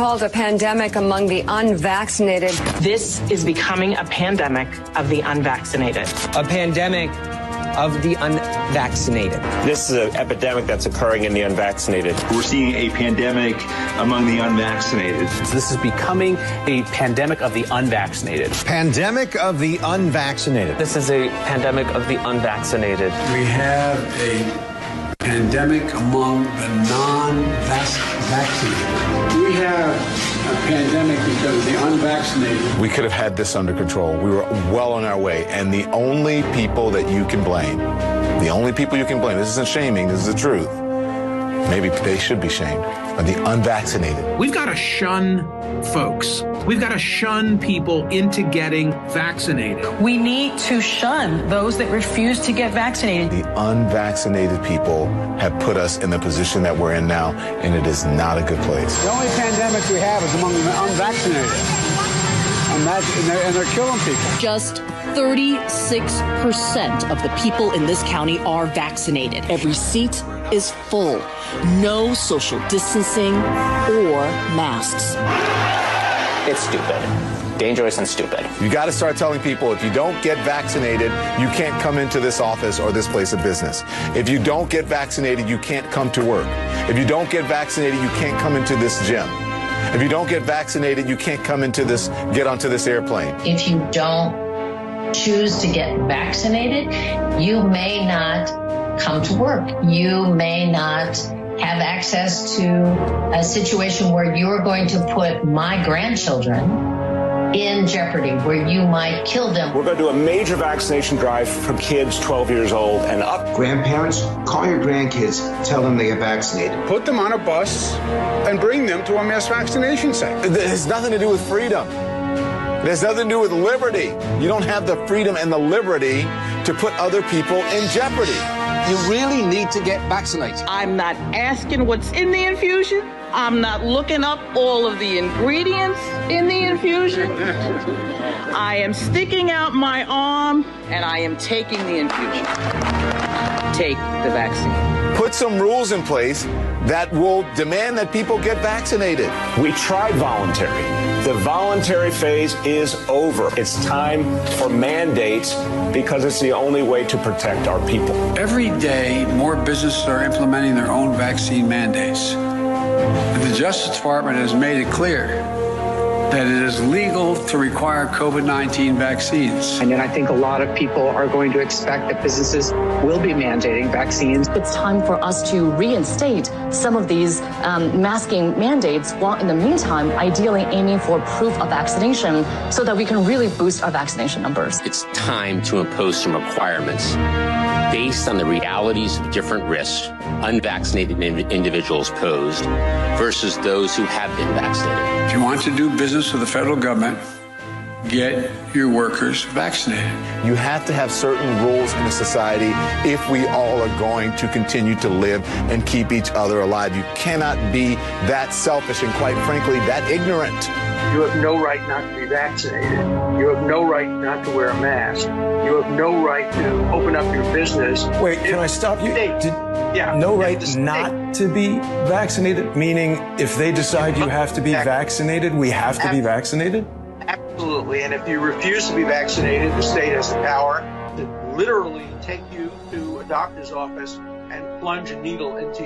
called a pandemic among the unvaccinated. This is becoming a pandemic of the unvaccinated. A pandemic of the unvaccinated. This is an epidemic that's occurring in the unvaccinated. We're seeing a pandemic among the unvaccinated. This is becoming a pandemic of the unvaccinated. Pandemic of the unvaccinated. This is a pandemic of the unvaccinated. We have a pandemic among the non-vaccinated. We have a pandemic because of the unvaccinated. We could have had this under control. We were well on our way. And the only people that you can blame, this isn't shaming, this is the truth. Maybe they should be shamed, are the unvaccinated. We've got to shun folks. We've got to shun people into getting vaccinated. We need to shun those that refuse to get vaccinated. The unvaccinated people have put us in the position that we're in now, and it is not a good place. The only pandemic we have is among the unvaccinated. And they're killing people. Just 36% of the people in this county are vaccinated. Every seat is full. No social distancing or masks. It's stupid. Dangerous and stupid. You got to start telling people if you don't get vaccinated, you can't come into this office or this place of business. If you don't get vaccinated, you can't come to work. If you don't get vaccinated, you can't come into this gym. If you don't get vaccinated, you can't get onto this airplane. If you don't choose to get vaccinated, you may not come to work. You may not have access to a situation where you're going to put my grandchildren in jeopardy, where you might kill them. We're going to do a major vaccination drive for kids 12 years old and up. Grandparents, call your grandkids, tell them they get vaccinated. Put them on a bus and bring them to a mass vaccination site. It has nothing to do with freedom. It has nothing to do with liberty. You don't have the freedom and the liberty to put other people in jeopardy. You really need to get vaccinated. I'm not asking what's in the infusion. I'm not looking up all of the ingredients in the infusion. I am sticking out my arm and I am taking the infusion. Take the vaccine. Put some rules in place that will demand that people get vaccinated. We tried voluntary. The voluntary phase is over. It's time for mandates because it's the only way to protect our people. Every day, more businesses are implementing their own vaccine mandates. And the Justice Department has made it clear that it is legal to require COVID-19 vaccines. And then I think a lot of people are going to expect that businesses will be mandating vaccines. It's time for us to reinstate some of these masking mandates, while in the meantime, ideally aiming for proof of vaccination so that we can really boost our vaccination numbers. It's time to impose some requirements based on the realities of different risks unvaccinated individuals posed versus those who have been vaccinated. If you want to do business with the federal government, get your workers vaccinated. You have to have certain rules in a society if we all are going to continue to live and keep each other alive. You cannot be that selfish and, quite frankly, that ignorant. You have no right not to be vaccinated. You have no right not to wear a mask. You have no right to open up your business. Wait, can I stop you? No right not to be vaccinated? Meaning if they decide you have to be vaccinated, we have to be vaccinated? Absolutely. And if you refuse to be vaccinated, the state has the power to literally take you to a doctor's office and plunge a needle into